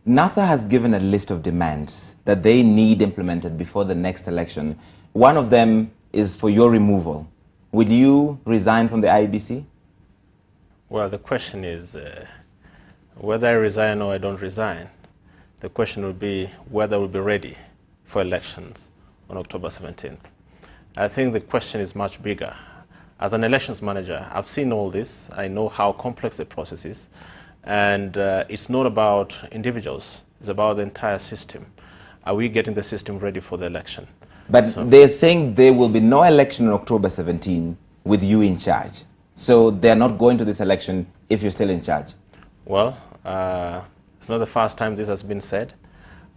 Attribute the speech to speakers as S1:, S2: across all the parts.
S1: NASA has given a list of demands that they need implemented before the next election. One of them is for your removal. Will you resign from the IEBC?
S2: Well, the question is whether I resign or I don't resign. The question will be whether we'll be ready for elections on October 17th. I think the question is much bigger. As an elections manager, I've seen all this. I know how complex the process is. And it's not about individuals. It's about the entire system. Are we getting the system ready for the election?
S1: But they're saying there will be no election on October 17 with you in charge. So they're not going to this election if you're still in charge.
S2: Well, it's not the first time this has been said.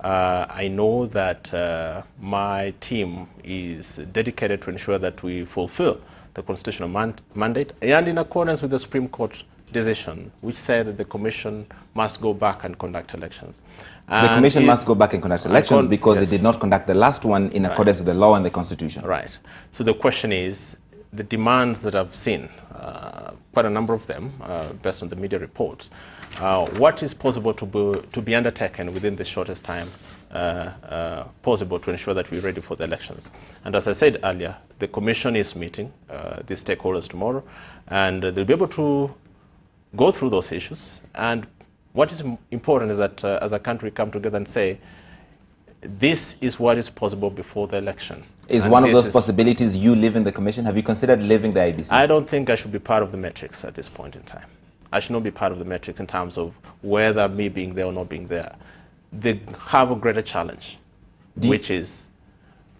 S2: I know that my team is dedicated to ensure that we fulfill the constitutional mandate and in accordance with the Supreme Court decision, which said that the Commission must go back and conduct elections. And
S1: the Commission must go back and conduct elections because
S2: yes.
S1: it did not conduct the last one in accordance with the law and the Constitution.
S2: Right. So the question is, the demands that I've seen, quite a number of them, based on the media reports, what is possible to be undertaken within the shortest time possible to ensure that we're ready for the elections. And as I said earlier, the Commission is meeting the stakeholders tomorrow, and they'll be able to go through those issues. And what is important is that as a country come together and say, this is what is possible before the election.
S1: Is one of those possibilities you live in the Commission? Have you considered leaving the IEBC?
S2: I don't think I should be part of the metrics at this point in time. I should not be part of the metrics in terms of whether me being there or not being there. They have a greater challenge, which is,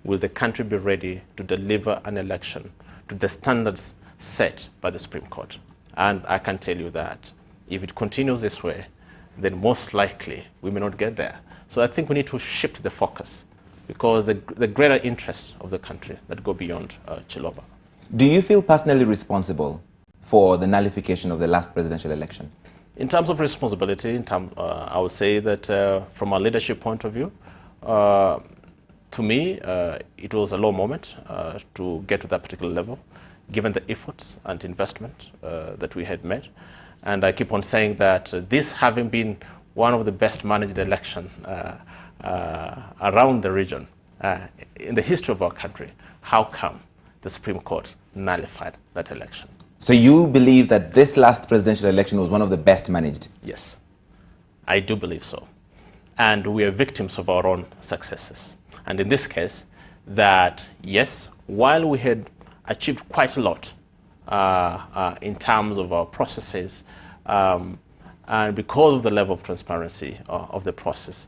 S2: will the country be ready to deliver an election to the standards set by the Supreme Court? And I can tell you that if it continues this way, then most likely we may not get there. So I think we need to shift the focus because the greater interests of the country that go beyond Chiloba.
S1: Do you feel personally responsible for the nullification of the last presidential election?
S2: In terms of responsibility, I would say that from a leadership point of view, to me, it was a low moment to get to that particular level, given the efforts and investment that we had made. And I keep on saying that this having been one of the best managed elections around the region in the history of our country, how come the Supreme Court nullified that election?
S1: So you believe that this last presidential election was one of the best managed?
S2: Yes, I do believe so. And we are victims of our own successes. And in this case, that yes, while we had achieved quite a lot in terms of our processes, and because of the level of transparency of the process,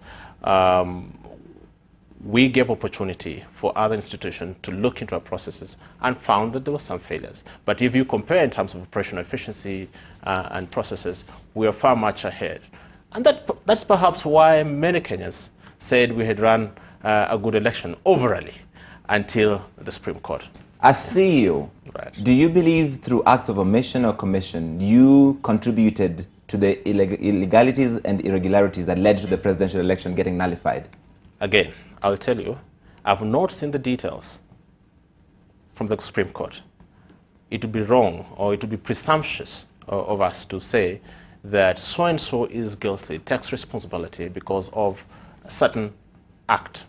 S2: we gave opportunity for other institutions to look into our processes and found that there were some failures. But if you compare in terms of operational efficiency and processes, we are far much ahead. And that's perhaps why many Kenyans said we had run a good election overall until the Supreme Court.
S1: As CEO, do you believe through acts of omission or commission, you contributed to the illegalities and irregularities that led to the presidential election getting nullified?
S2: Again, I'll tell you, I've not seen the details from the Supreme Court. It would be wrong or it would be presumptuous of us to say that so-and-so is guilty, takes responsibility because of a certain act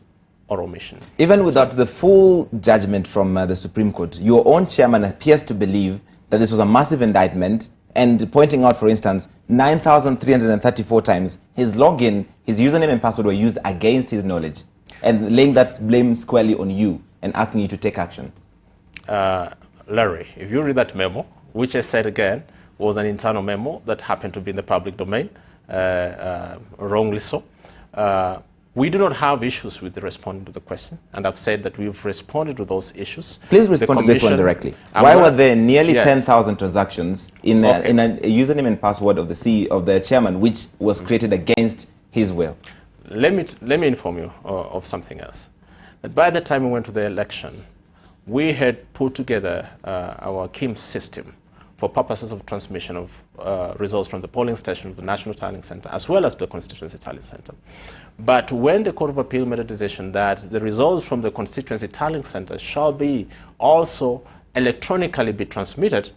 S2: or omission.
S1: Even without the full judgment from the Supreme Court, your own chairman appears to believe that this was a massive indictment and pointing out, for instance, 9,334 times his login, his username and password were used against his knowledge, and laying that blame squarely on you and asking you to take action.
S2: Larry, if you read that memo, which I said again was an internal memo that happened to be in the public domain, wrongly so, we do not have issues with responding to the question, and I've said that we've responded to those issues.
S1: Please respond to this one directly. Why were there nearly 10,000 transactions in a username and password of the chairman, which was created against his will?
S2: Let me inform you of something else. That by the time we went to the election, we had put together our KIM system for purposes of transmission of results from the polling station of the National Tallying Center as well as the Constituency Tallying Center. But when the Court of Appeal made a decision that the results from the Constituency Tallying Center shall be also electronically be transmitted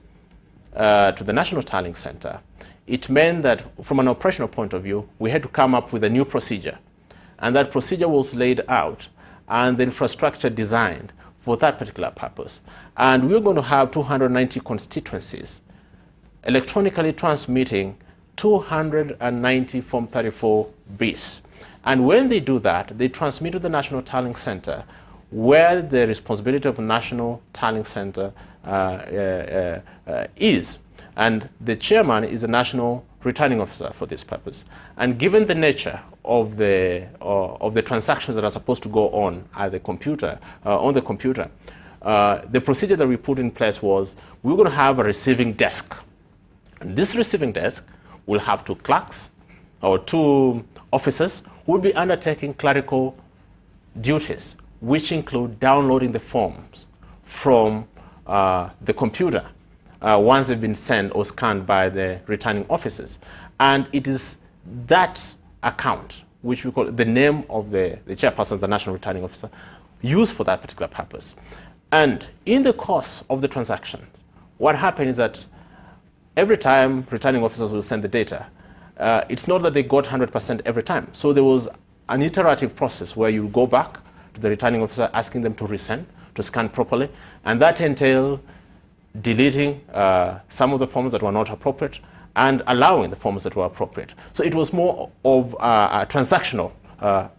S2: to the National Tallying Center, it meant that from an operational point of view, we had to come up with a new procedure. And that procedure was laid out and the infrastructure designed for that particular purpose. And we were going to have 290 constituencies electronically transmitting 290 Form 34Bs. And when they do that, they transmit to the National Tallying Center, where the responsibility of the National Tallying Center is. And the chairman is the National Returning Officer for this purpose. And given the nature of the transactions that are supposed to go on at the computer, the procedure that we put in place was we were going to have a receiving desk. And this receiving desk will have two clerks or two officers who will be undertaking clerical duties, which include downloading the forms from the computer once they've been sent or scanned by the returning officers. And it is that account, which we call the name of the chairperson of the National Returning Officer, used for that particular purpose. And in the course of the transaction, what happened is that every time returning officers will send the data, it's not that they got 100% every time. So there was an iterative process where you go back to the returning officer asking them to resend, to scan properly, and that entailed deleting some of the forms that were not appropriate and allowing the forms that were appropriate. So it was more of a transactional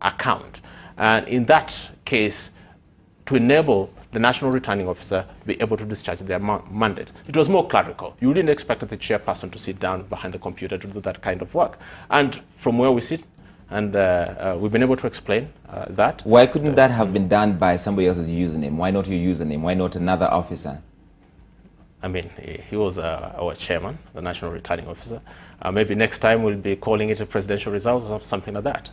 S2: account. And in that case, to enable the National Returning Officer be able to discharge their mandate. It was more clerical. You didn't expect the chairperson to sit down behind the computer to do that kind of work. And from where we sit, and we've been able to explain that.
S1: Why couldn't that have been done by somebody else's username? Why not your username? Why not another officer?
S2: I mean, he was our chairman, the National Returning Officer. Maybe next time we'll be calling it a presidential result or something like that.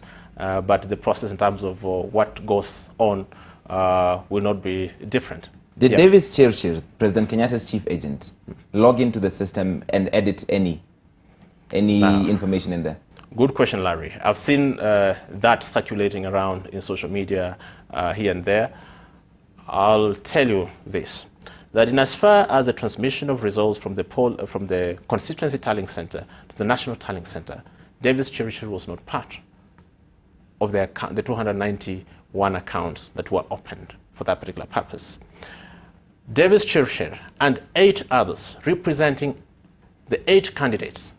S2: But the process in terms of what goes on will not be different.
S1: Did Davis Chirchir, President Kenyatta's chief agent, log into the system and edit any information in there?
S2: Good question, Larry. I've seen that circulating around in social media here and there. I'll tell you this, that in as far as the transmission of results from the Constituency Tallying Center to the National Tallying Center, Davis Chirchir was not part of the 291 accounts that were opened for that particular purpose. Davis Chirchir and 8 others representing the 8 candidates.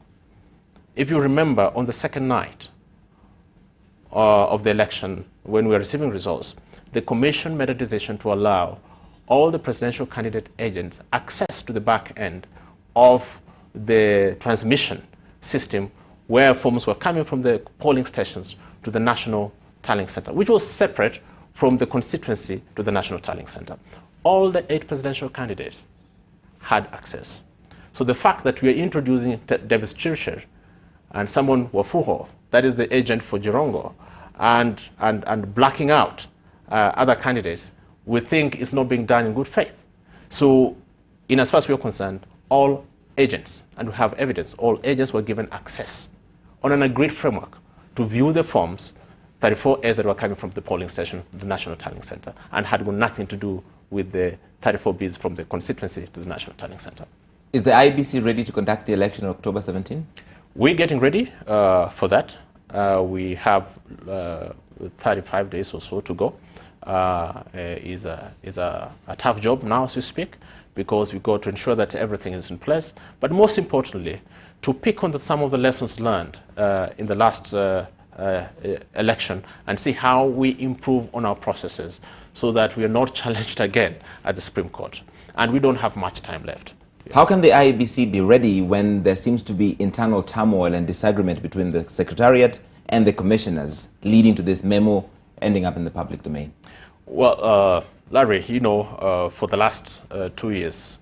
S2: If you remember, on the second night of the election, when we were receiving results, the commission made a decision to allow all the presidential candidate agents access to the back end of the transmission system where forms were coming from the polling stations to the National Tallying Center, which was separate from the constituency to the National Tallying Center. All the 8 presidential candidates had access. So the fact that we are introducing Davis Chirchir and someone Wafuho, that is the agent for Jirongo, and blacking out other candidates, we think is not being done in good faith. So in as far as we are concerned, all agents, and we have evidence, all agents were given access on an agreed framework to view the forms 34As that were coming from the polling station, the National Tallying Center, and had nothing to do with the 34Bs from the constituency to the National Tallying Center.
S1: Is the IEBC ready to conduct the election on October 17?
S2: We're getting ready for that. We have 35 days or so to go. Is a tough job now as we speak, because we've got to ensure that everything is in place. But most importantly, to pick on some of the lessons learned in the last election and see how we improve on our processes so that we are not challenged again at the Supreme Court. And we don't have much time left.
S1: How can the IEBC be ready when there seems to be internal turmoil and disagreement between the Secretariat and the commissioners, leading to this memo ending up in the public domain?
S2: Well, Larry, you know, for the last 2 years,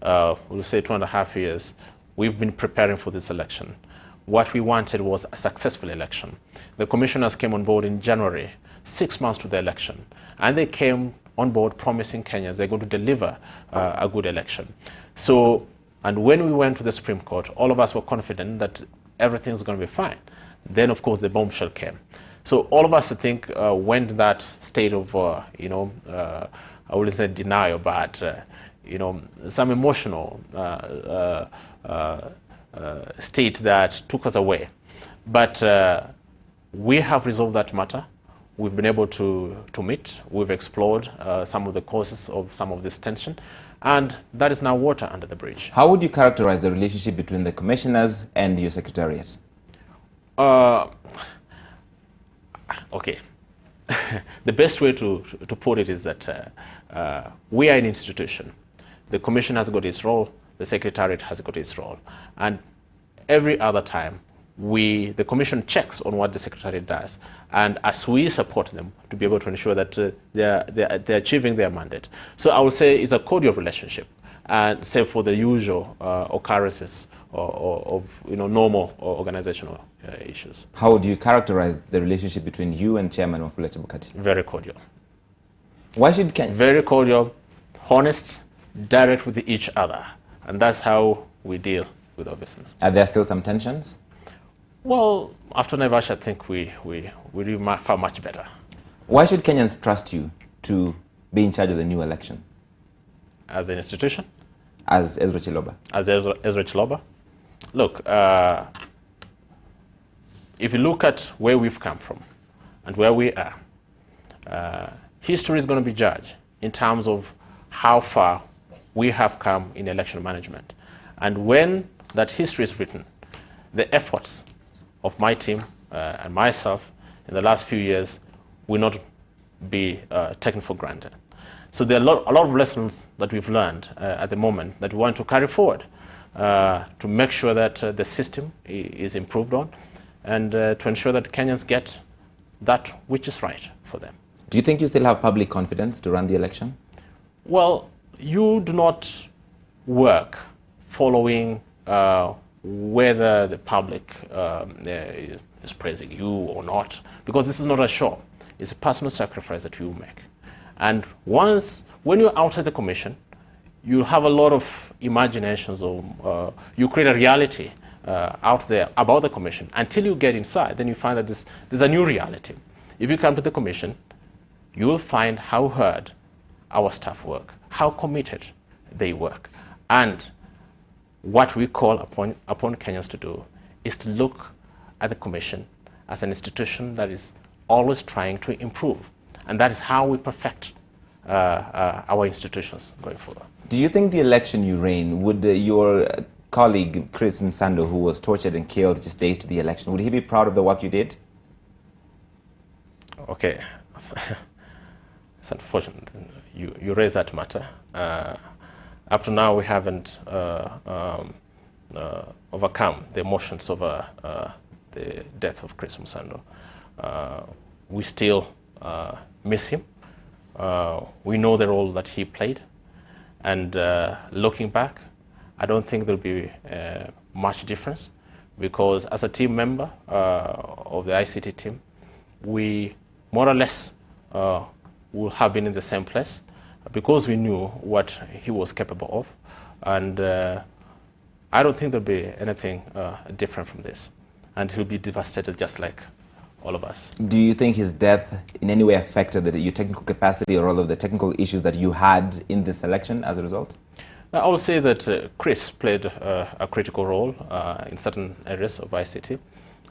S2: we'll say 2.5 years, we've been preparing for this election. What we wanted was a successful election. The commissioners came on board in January, 6 months to the election, and they came on board promising Kenyans they're going to deliver a good election. So, and when we went to the Supreme Court, all of us were confident that everything's going to be fine. Then, of course, the bombshell came. So all of us, I think, went in that state of, I wouldn't say denial, but, some emotional state that took us away. But we have resolved that matter. We've been able to meet. We've explored some of the causes of some of this tension, and that is now water under the bridge.
S1: How would you characterize the relationship between the commissioners and your secretariat?
S2: Okay. The best way to put it is that we are an institution. The commission has got its role, the secretariat has got its role. And every other time, the commission checks on what the secretariat does. And as we support them to be able to ensure that they're achieving their mandate. So I would say it's a cordial relationship, and save for the usual occurrences of normal organizational issues.
S1: How would you characterize the relationship between you and Chairman Wafula Chebukati?
S2: Very cordial.
S1: Why should Kenya?
S2: Very cordial, honest, direct with each other. And that's how we deal with our business.
S1: Are there still some tensions?
S2: Well, after Naivasha, I think we do far much better.
S1: Why should Kenyans trust you to be in charge of the new election?
S2: As an institution?
S1: As Ezra Chiloba?
S2: As Ezra Chiloba? Look, if you look at where we've come from and where we are, history is going to be judged in terms of how far we have come in election management. And when that history is written, the efforts of my team and myself in the last few years will not be taken for granted. So there are a lot of lessons that we've learned at the moment that we want to carry forward to make sure that the system is improved on, and to ensure that Kenyans get that which is right for them.
S1: Do you think you still have public confidence to run the election?
S2: Well, you do not work following whether the public is praising you or not, because this is not a show. It's a personal sacrifice that you make. And when you're outside the commission, you have a lot of imaginations, or you create a reality out there about the commission. Until you get inside, then you find that there's a new reality. If you come to the commission, you will find how hard our staff work, how committed they work. And what we call upon Kenyans to do is to look at the commission as an institution that is always trying to improve. And that is how we perfect our institutions going forward.
S1: Do you think the election you ran, would your colleague Chris Msando, who was tortured and killed just days to the election, would he be proud of the work you did?
S2: Okay. It's unfortunate you raise that matter. Up to now, we haven't overcome the emotions over the death of Chris Msando. We still miss him. We know the role that he played. And looking back, I don't think there'll be much difference, because as a team member of the ICT team, we more or less will have been in the same place, because we knew what he was capable of. And I don't think there'll be anything different from this. And he'll be devastated just like all of us.
S1: Do you think his death in any way affected your technical capacity or all of the technical issues that you had in this election as a result?
S2: I will say that Chris played a critical role in certain areas of ICT.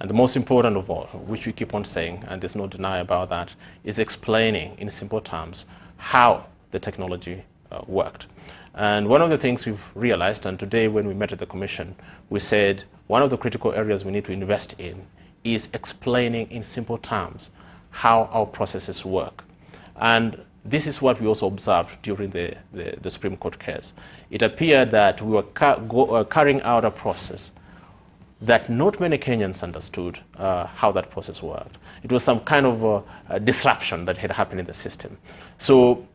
S2: And the most important of all, which we keep on saying, and there's no deny about that, is explaining in simple terms how the technology worked. And one of the things we've realized, and today when we met at the commission, we said one of the critical areas we need to invest in is explaining in simple terms how our processes work. And this is what we also observed during the Supreme Court case. It appeared that we were carrying out a process that not many Kenyans understood how that process worked. It was some kind of disruption that had happened in the system. So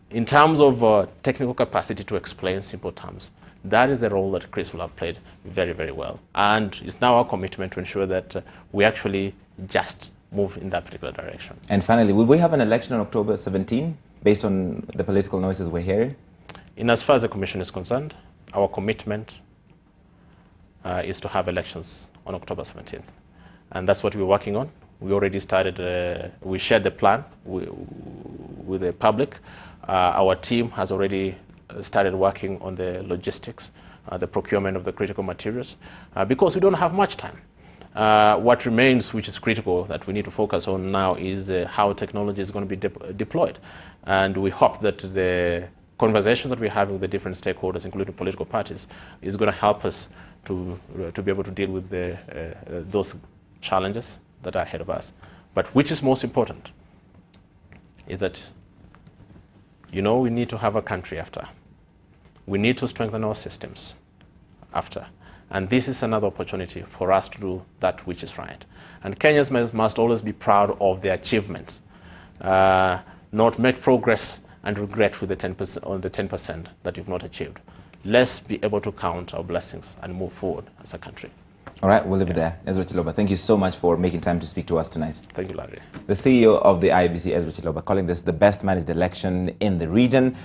S2: in terms of technical capacity to explain simple terms, that is the role that Chris will have played very, very well. And it's now our commitment to ensure that we actually just move in that particular direction.
S1: And finally, will we have an election on October 17, based on the political noises we're hearing?
S2: In as far as the commission is concerned, our commitment is to have elections on October 17th. And that's what we're working on. We already started, we shared the plan with the public. Our team has already started working on the logistics the procurement of the critical materials, because we don't have much time. What remains, which is critical, that we need to focus on now is how technology is going to be deployed. And we hope that the conversations that we're having with the different stakeholders, including political parties, is going to help us to be able to deal with those challenges that are ahead of us. But which is most important is that, we need to have a country after. We need to strengthen our systems after. And this is another opportunity for us to do that which is right. And Kenyans must always be proud of their achievements, not make progress and regret with the 10% on the 10% that you've not achieved. Let's be able to count our blessings and move forward as a country.
S1: All right, we'll leave it there. Ezra Chiloba, thank you so much for making time to speak to us tonight.
S2: Thank you, Larry.
S1: The CEO of the IEBC, Ezra Chiloba, calling this the best managed election in the region.